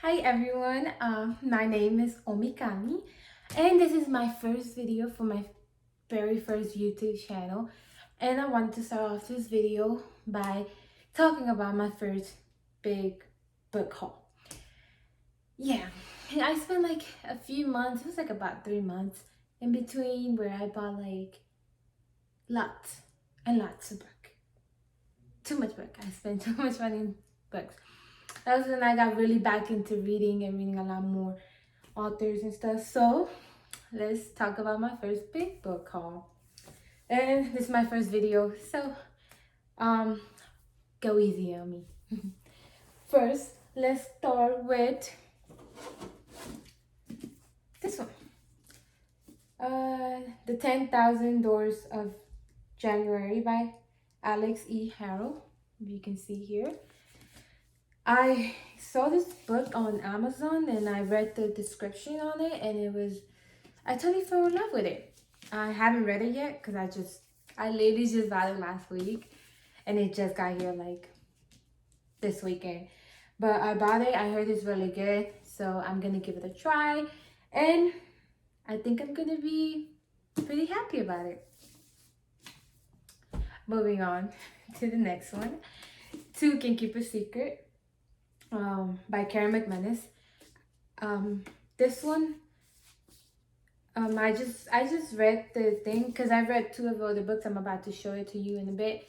Hi everyone, my name is Omikami and this is my first video for my very first YouTube channel, and I want to start off this video by talking about my first big book haul. Yeah, I spent like a few months, it was like about 3 months in between where I bought like lots and lots of book. Too much book. I spent too much money in books. That was when I got really back into reading and reading a lot more authors and stuff. So let's talk about my first big book haul. And this is my first video, so go easy on me. First, let's start with this one. The 10,000 Doors of January by Alex E. Harrell. You can see here. I saw this book on Amazon and I read the description on it, and I totally fell in love with it. I haven't read it yet because I literally just bought it last week and it just got here like this weekend. But I bought it, I heard it's really good, so I'm gonna give it a try and I think I'm gonna be pretty happy about it. Moving on to the next one. Two Can Keep a Secret by Karen McManus. This one, I just read the thing because I read two of the other books. I'm about to show it to you in a bit,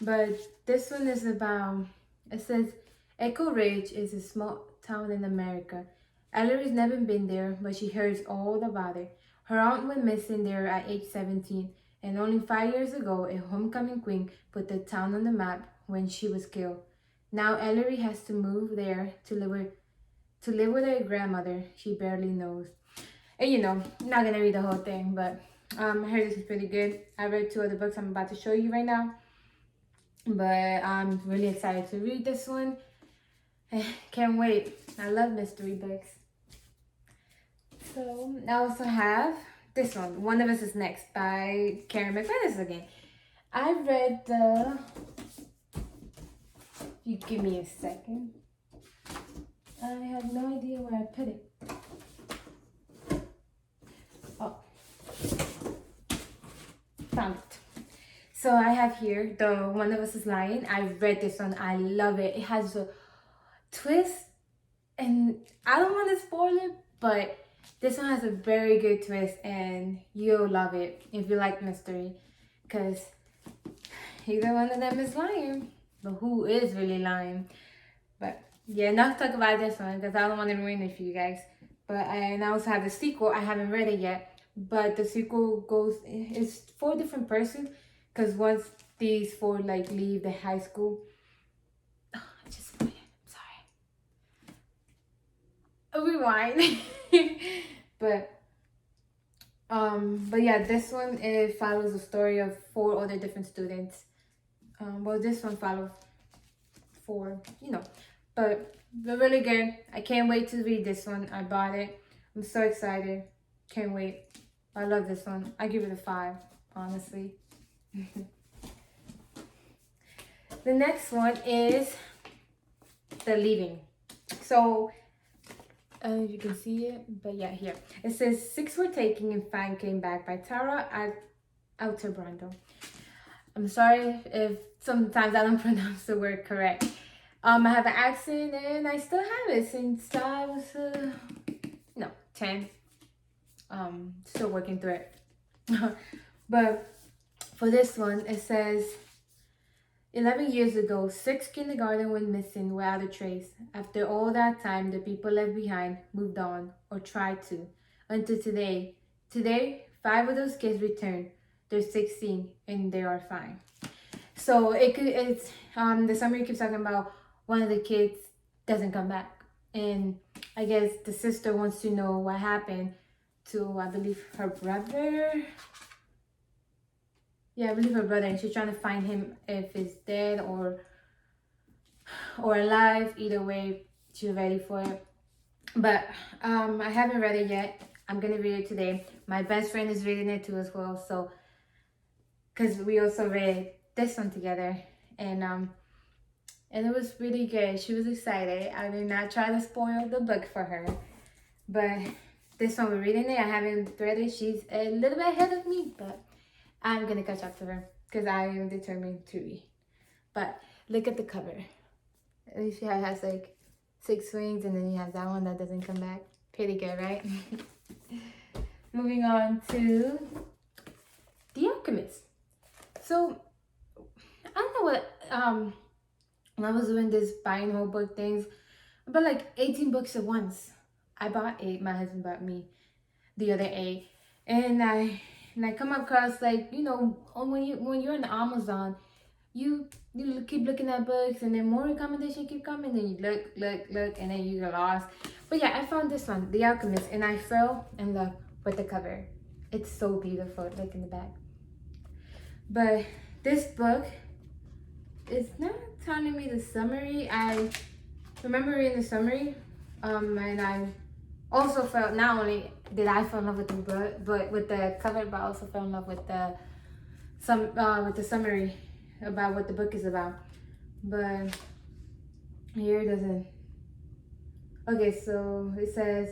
but this one is about. It says Echo Ridge is a small town in America. Ellery's never been there, but she hears all about it. Her aunt went missing there at age 17, and only 5 years ago, a homecoming queen put the town on the map when she was killed. Now Ellery has to move there to live with her grandmother she barely knows. And I'm not gonna read the whole thing, but I heard this is pretty good. I read two other books I'm about to show you right now, but I'm really excited to read this one. Can't wait. I love mystery books. So I also have this one, One of Us is Next by Karen McManus again. I read you give me a second. I have no idea where I put it. Oh, found it. So I have here the One of Us is Lying. I read this one. I love it. It has a twist, and I don't want to spoil it, but this one has a very good twist, and you'll love it if you like mystery, because either one of them is lying, but who is really lying? But yeah, enough talk about this one because I don't want to ruin it for you guys. But I also have the sequel. I haven't read it yet, but the sequel it's 4 different persons, because once these 4 like leave the high school. Oh, I just spoiled it. I'm sorry. Rewind. But yeah, this one, it follows the story of 4 other different students. Well, this one follows 4, but they're really good. I can't wait to read this one. I bought it. I'm so excited. Can't wait. I love this one. I give it a 5, honestly. The next one is The Leaving. So you can see it, but yeah, here it says 6 were taken and 5 came back by Tara Altebrando. I'm sorry if sometimes I don't pronounce the word correct. I have an accent and I still have it since I was 10. Still working through it. But for this one, it says 11 years ago, 6 kindergarten went missing without a trace. After all that time, the people left behind moved on, or tried to, until today. Today, 5 of those kids returned. They're 16 and they are fine. So it's the summary keeps talking about one of the kids doesn't come back, and I guess the sister wants to know what happened to, I believe, her brother. Yeah, I believe her brother, and she's trying to find him, if he's dead or alive. Either way, she's ready for it. But I haven't read it yet. I'm gonna read it today. My best friend is reading it too as well, so because we also read this one together, and and it was really good. She was excited. I did not try to spoil the book for her, but this one we're reading it. I haven't read it. She's a little bit ahead of me, but I'm gonna catch up to her because I am determined to read. But look at the cover. At least she has like 6 wings, and then you have that one that doesn't come back. Pretty good, right? Moving on to The Alchemist. So I don't know what when I was doing this buying whole book things, but like 18 books at once. I bought 8. My husband bought me the other 8, and I come across, like, you know, when you're on Amazon, you keep looking at books, and then more recommendations keep coming, and you look, and then you get lost. But yeah, I found this one, The Alchemist, and I fell in love with the cover. It's so beautiful. Look in the back. But this book is not telling me the summary. I remember reading the summary, and I also felt, not only did I fall in love with the book, but with the cover, but I also fell in love with the summary about what the book is about. But here it doesn't. Okay, so it says,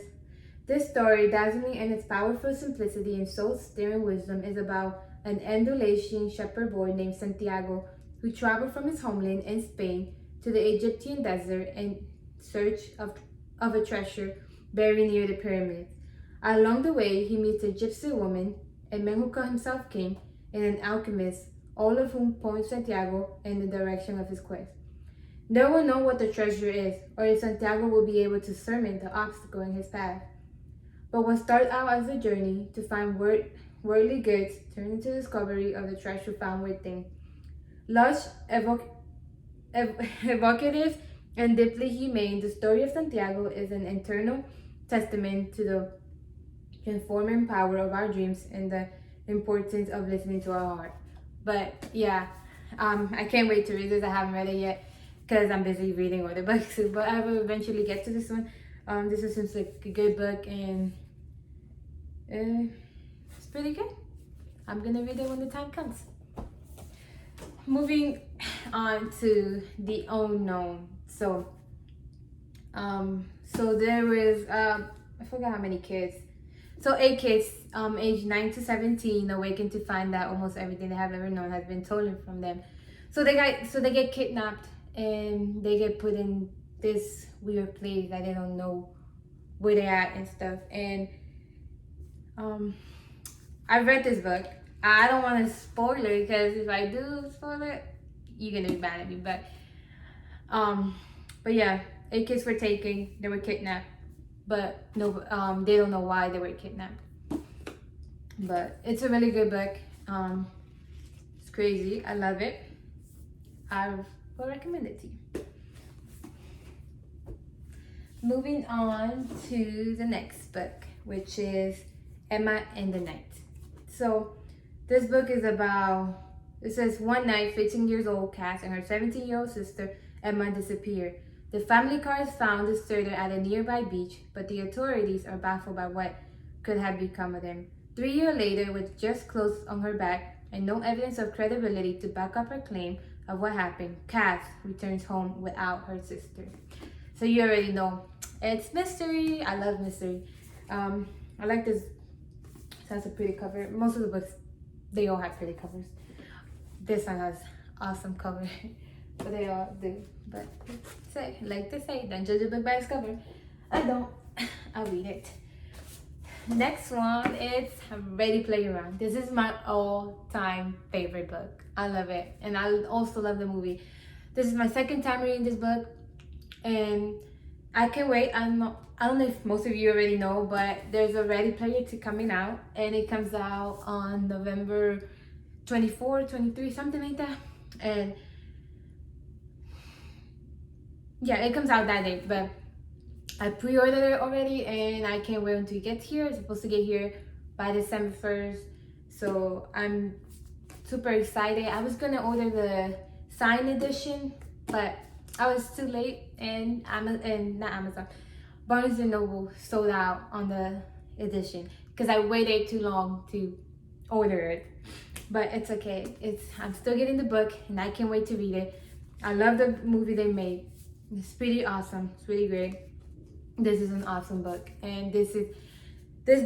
this story, dazzling in its powerful simplicity and soul-stirring wisdom, is about an Andalusian shepherd boy named Santiago who traveled from his homeland in Spain to the Egyptian desert in search of a treasure buried near the pyramids. Along the way, he meets a gypsy woman, a man who called himself king, and an alchemist, all of whom point Santiago in the direction of his quest. No one knows what the treasure is, or if Santiago will be able to surmount the obstacle in his path. But what started out as a journey to find worldly goods turned into the discovery of the treasure found within. Lush, evocative, and deeply humane, the story of Santiago is an eternal testament to the transforming power of our dreams and the importance of listening to our heart. But yeah, I can't wait to read this. I haven't read it yet because I'm busy reading other books, but I will eventually get to this one. This seems like a good book, and it's pretty good. I'm gonna read it when the time comes. Moving on to The Unknown. So there was I forgot how many kids. So 8 kids, aged 9 to 17, awaken to find that almost everything they have ever known has been stolen from them. So they get kidnapped, and they get put in this weird place that they don't know where they're at and stuff. And I read this book. I don't want to spoil it, because if I do spoil it, you're gonna be mad at me. But yeah, 8 kids were taken. They were kidnapped, but no, they don't know why they were kidnapped. But it's a really good book. It's crazy. I love it. I will recommend it to you. Moving on to the next book, which is Emma and the Night. So this book is about, it says, one night, 15 years old Cass and her 17-year-old sister Emma disappeared. The family car is found deserted at a nearby beach, but the authorities are baffled by what could have become of them. 3 years later, with just clothes on her back and no evidence of credibility to back up her claim of what happened, Cass returns home without her sister. So you already know, it's mystery. I love mystery. I like this. It has a pretty cover. Most of the books, they all have pretty covers. This one has awesome cover. But they all do. But like they say, don't judge a book by its cover. I don't. I'll read it. Next one is Ready Player One. This is my all-time favorite book. I love it, and I also love the movie. This is my second time reading this book, and I can't wait. I don't know if most of you already know, but there's a Ready Player 2 coming out, and it comes out on November 24, 23, something like that. And yeah, it comes out that day, but I pre-ordered it already, and I can't wait until it gets here. It's supposed to get here by December 1st, so I'm super excited. I was gonna order the signed edition, but I was too late, and not Amazon, Barnes & Noble sold out on the edition because I waited too long to order it. But it's okay. I'm still getting the book, and I can't wait to read it. I love the movie they made. It's pretty awesome. It's really great. This is an awesome book, and this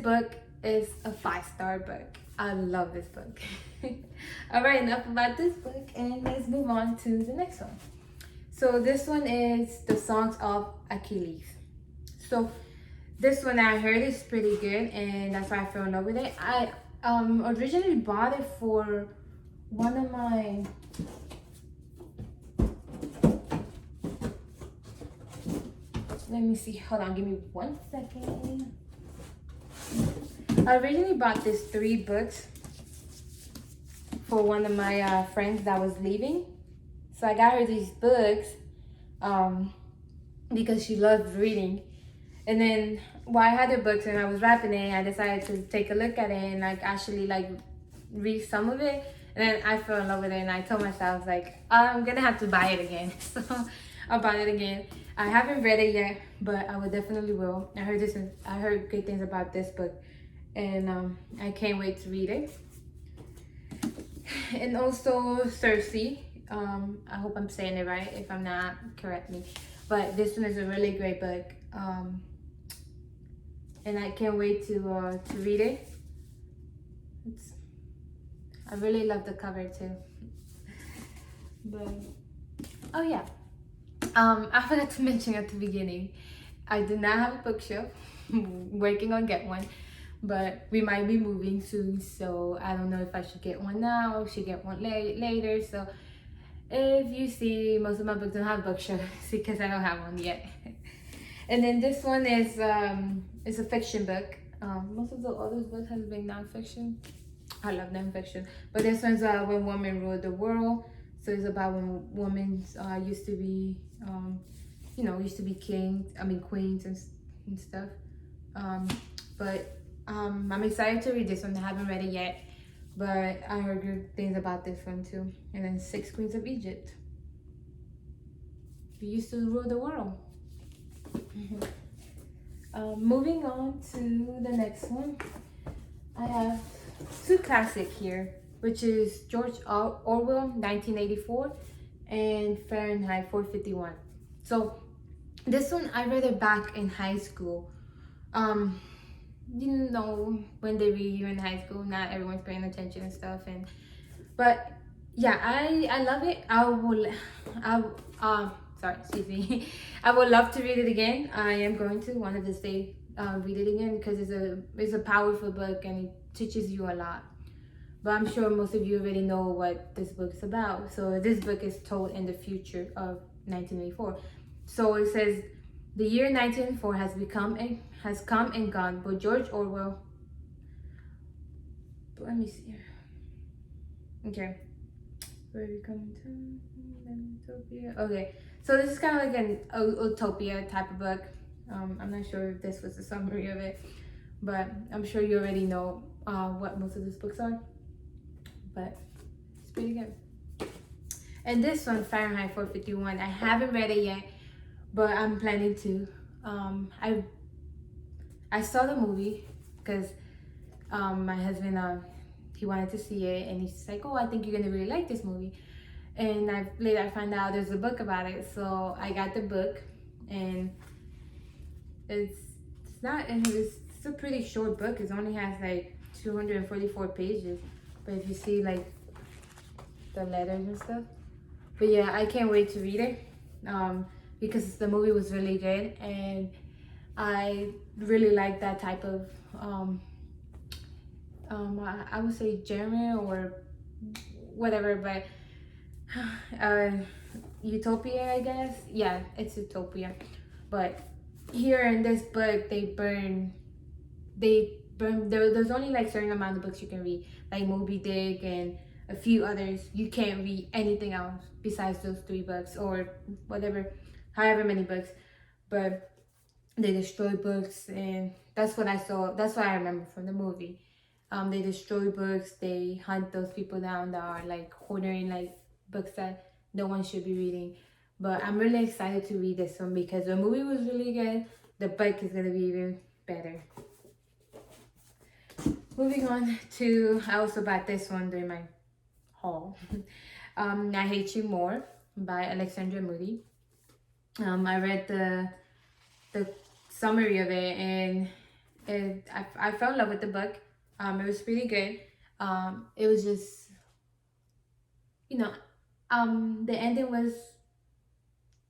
book is a 5-star book. I love this book. All right, enough about this book, and let's move on to the next one. So this one is the Songs of Achilles. So this one I heard is pretty good, and that's why I fell in love with it. I originally bought it for one of my let me see, hold on, give me 1 second. I originally bought these 3 books for one of my friends that was leaving. So I got her these books because she loves reading. And then while I had the books and I was wrapping it, I decided to take a look at it and like actually like read some of it. And then I fell in love with it, and I told myself like I'm gonna have to buy it again. So I bought it again. I haven't read it yet, but I will definitely will. I heard good things about this book, and I can't wait to read it. And also Cersei. I hope I'm saying it right. If I'm not, correct me. But this one is a really great book, and I can't wait to read it. I really love the cover too. But oh yeah, I forgot to mention at the beginning, I do not have a bookshelf. Working on get one, but we might be moving soon, so I don't know if I should get one now or should get one later. So if you see, most of my books don't have bookshelves because I don't have one yet. And then this one is a fiction book. Most of the other books have been nonfiction. I love nonfiction, but this one's When Women Ruled the World. So it's about when women used to be, used to be queens and stuff. But I'm excited to read this one. I haven't read it yet, but I heard good things about this one too. And then 6 Queens of Egypt. We used to rule the world. Moving on to the next one, I have 2 classic here, which is George Orwell 1984 and Fahrenheit 451. So this one I read it back in high school. You know, when they read you in high school, not everyone's paying attention and stuff, but yeah, I love it. Sorry, excuse me. I would love to read it again. I am going to one of this day read it again because it's a powerful book and it teaches you a lot. But I'm sure most of you already know what this book is about. So this book is told in the future of 1984. So it says, the year 1984 has come and gone, but George Orwell. Let me see here. Okay. Where are we coming to? Utopia. Okay. So this is kind of like an utopia type of book. I'm not sure if this was a summary of it, but I'm sure you already know what most of these books are. But it's pretty good. And this one, Fahrenheit 451, I haven't read it yet, but I'm planning to. I saw the movie because my husband he wanted to see it, and he's like, "Oh, I think you're gonna really like this movie." And later I found out there's a book about it, so I got the book, and it's a pretty short book. It only has like 244 pages, but if you see like the letters and stuff. But yeah, I can't wait to read it because the movie was really good, and I really like that type of I would say genre or whatever, but utopia, I guess. Yeah, it's utopia. But here in this book, there's only like certain amount of books you can read, like Moby Dick and a few others. You can't read anything else besides those 3 books or whatever, however many books. But they destroy books, and that's what I saw. That's what I remember from the movie. They destroy books. They hunt those people down that are like hoarding like books that no one should be reading. But I'm really excited to read this one because the movie was really good. The book is gonna be even better. Moving on to, I also bought this one during my haul. I Hate You More. by Alexandra Moody. I read the summary of it, and I fell in love with the book. It was pretty good. It was just, you know, the ending was,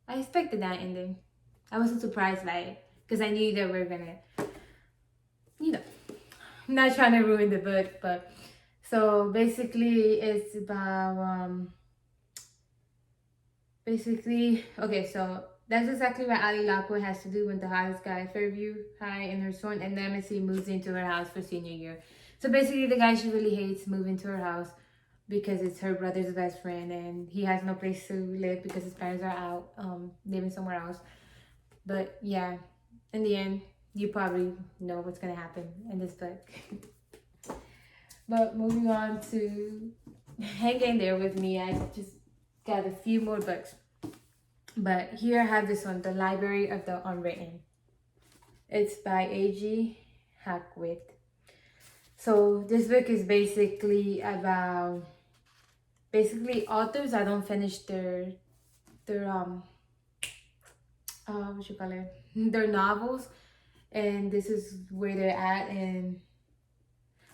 I expected that ending. I wasn't surprised, like, because I knew that we were gonna, you know, I'm not trying to ruin the book, but so basically it's about okay, so that's exactly what Ali Lockwood has to do when the hottest guy Fairview High in her sworn and nemesis moves into her house for senior year. So basically the guy she really hates moved into her house because it's her brother's best friend, and he has no place to live because his parents are out living somewhere else. But yeah, in the end, you probably know what's gonna happen in this book. But moving on to hang in there with me. I just got a few more books. But here I have this one, The Library of the Unwritten. It's by A.G. Hackwitt. So this book is basically about authors that don't finish their what you call it, their novels, and this is where they're at. And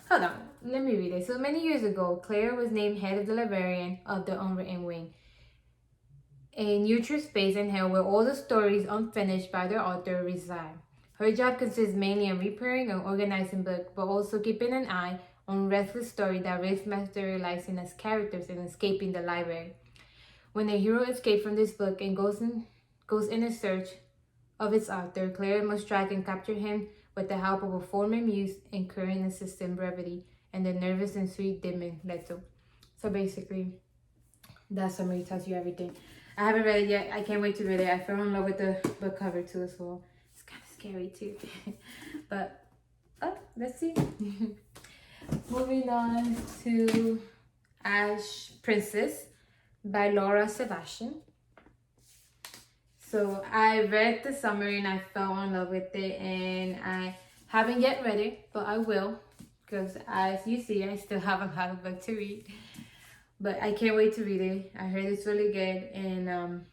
hold on, let me read it. So many years ago, Claire was named head of the librarian of the Unwritten Wing, a neutral space in hell where all the stories unfinished by their author reside. Her job consists mainly of repairing and organizing books, but also keeping an eye on restless stories that risk materializing as characters and escaping the library. When the hero escapes from this book and goes in a search of its author, Claire must track and capture him with the help of a former muse, incurring assistant brevity and the nervous and sweet Dimon Leto. So basically, that summary tells you everything. I haven't read it yet. I can't wait to read it. I fell in love with the book cover too as well. It's kind of scary too. But, let's see. Moving on to Ash Princess by Laura Sebastian. So I read the summary and I fell in love with it, and I haven't yet read it, but I will, because as you see, I still have a lot of book to read. But I can't wait to read it. I heard it's really good, and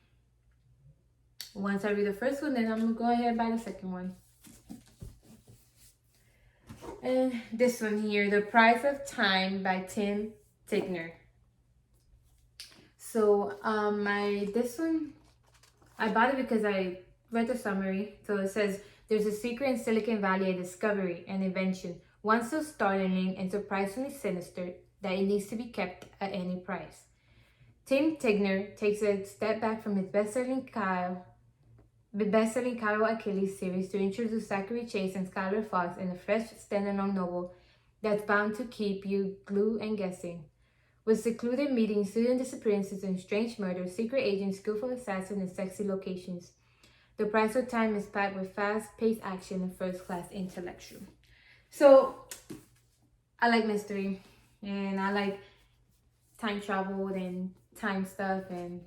once I read the first one, then I'm gonna go ahead and buy the second one. And this one here, The Price of Time by Tim Tigner. So this one, I bought it because I read the summary. So it says, there's a secret in Silicon Valley, a discovery, an invention, one so startling and surprisingly sinister that it needs to be kept at any price. Tim Tigner takes a step back from his best-selling Song of Achilles series to introduce Zachary Chase and Skylar Fox in a fresh standalone novel that's bound to keep you glued and guessing. With secluded meetings, sudden disappearances, and strange murders, secret agents, skillful assassins, and sexy locations, The Price of Time is packed with fast-paced action and first-class intellectual. So, I like mystery, and I like time travel and time stuff, and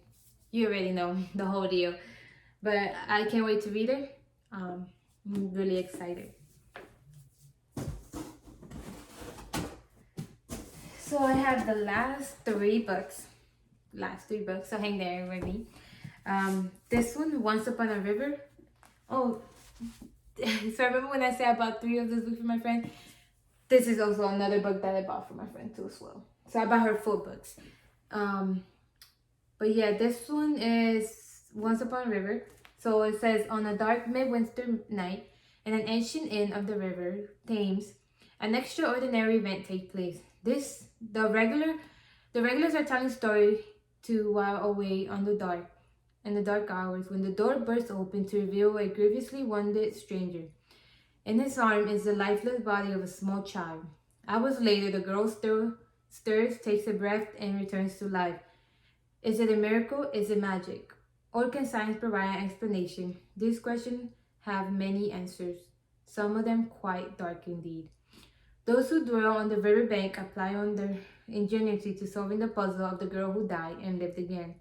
you already know the whole deal. But I can't wait to read it. I'm really excited. So I have the last three books, so hang there with me. This one, Once Upon a River. Oh, so I remember when I said I bought 3 of those books for my friend? This is also another book that I bought for my friend too as well. So I bought her 4 books. But yeah, this one is Once Upon a River. So it says, on a dark midwinter night, in an ancient inn of the river Thames, an extraordinary event takes place. The regulars are telling story to while away in the dark hours, when the door bursts open to reveal a grievously wounded stranger. In his arm is the lifeless body of a small child. Hours later, the girl stirs, takes a breath, and returns to life. Is it a miracle? Is it magic? Or can science provide an explanation? These questions have many answers, some of them quite dark indeed. Those who dwell on the riverbank apply on their ingenuity to solving the puzzle of the girl who died and lived again.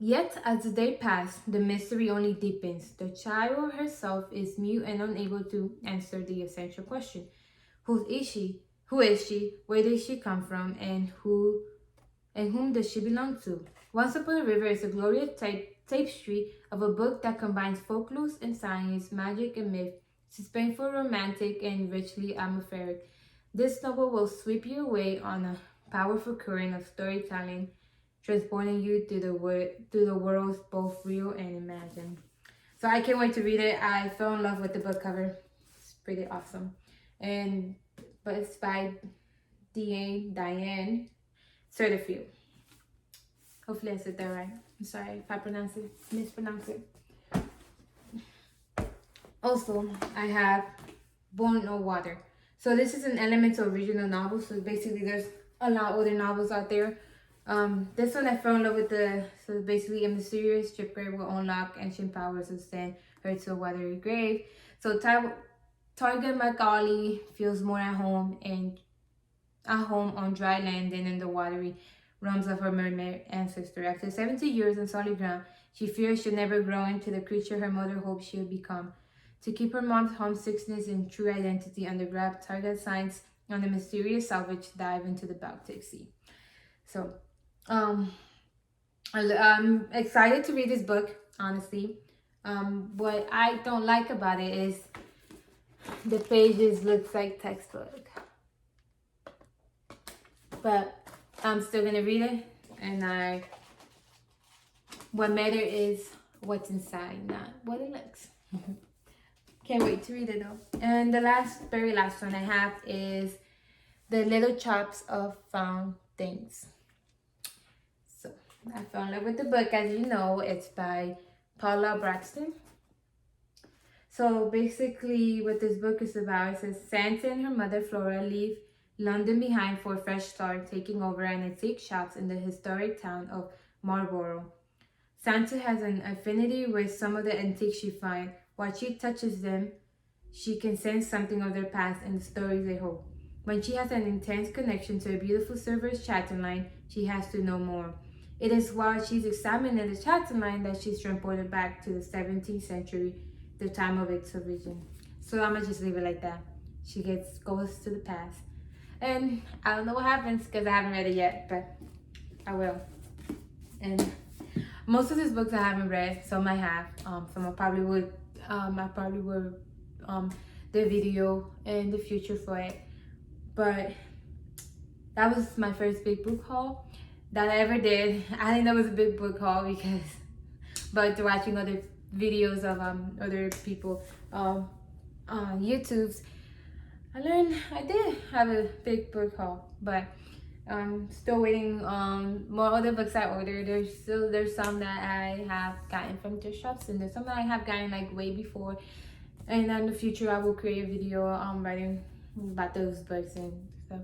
Yet, as the day passes, the mystery only deepens. The child herself is mute and unable to answer the essential question. Who is she? Who is she? Where did she come from? And whom does she belong to? Once Upon a River is a glorious tapestry of a book that combines folklore and science, magic and myth, suspenseful, romantic, and richly atmospheric. This novel will sweep you away on a powerful current of storytelling, transporting you through the worlds both real and imagined. So I can't wait to read it. I fell in love with the book cover. It's pretty awesome. And but it's by Diane Certifield. Hopefully I said that right. I'm sorry if I mispronounce it. Also, I have Born No Water. So this is an Elemental original novel. So basically there's a lot of other novels out there. This one I fell in love with so basically a mysterious shipwreck will unlock ancient powers and send her to a watery grave. So Targa Macaulay feels more at home on dry land than in the watery realms of her mermaid ancestor. After 70 years on solid ground, she fears she'll never grow into the creature her mother hoped she would become. To keep her mom's homesickness and true identity under wrap, Targa signs on a mysterious salvage dive into the Baltic Sea. So, I'm excited to read this book, honestly. What I don't like about it is the pages looks like textbook. But I'm still gonna read it, and what matters is what's inside, not what it looks. Can't wait to read it though. And the very last one I have is The Little Chops of Found Things. So I fell in love with the book, as you know. It's by Paula Braxton. So basically what this book is about, it says Santa and her mother Flora leave London behind for a fresh start, taking over an antique shops in the historic town of Marlborough. Santa has an affinity with some of the antiques she finds. While she touches them, she can sense something of their past and the stories they hold. When she has an intense connection to a beautiful silver's chatting line, she has to know more. It is while she's examining the chatting line that she's transported back to the 17th century, the time of its origin. So I'm gonna just leave it like that. She goes to the past. And I don't know what happens because I haven't read it yet, but I will. And most of these books I haven't read. Some I have. Some I probably would the video in the future for it. But that was my first big book haul that I ever did. I think that was a big book haul but watching other videos of other people on YouTube's, I did have a big book haul, but still waiting on more other books I ordered. There's some that I have gotten from thrift shops, and there's some that I have gotten like way before. And in the future, I will create a video writing about those books and stuff.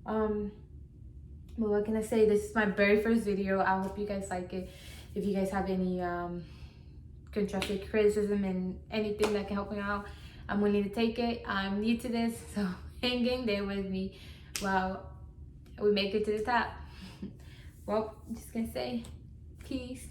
But what can I say? This is my very first video. I hope you guys like it. If you guys have any constructive criticism and anything that can help me out, I'm willing to take it. I'm new to this, so hang in there with me while we make it to the top. Well, I'm just gonna say peace.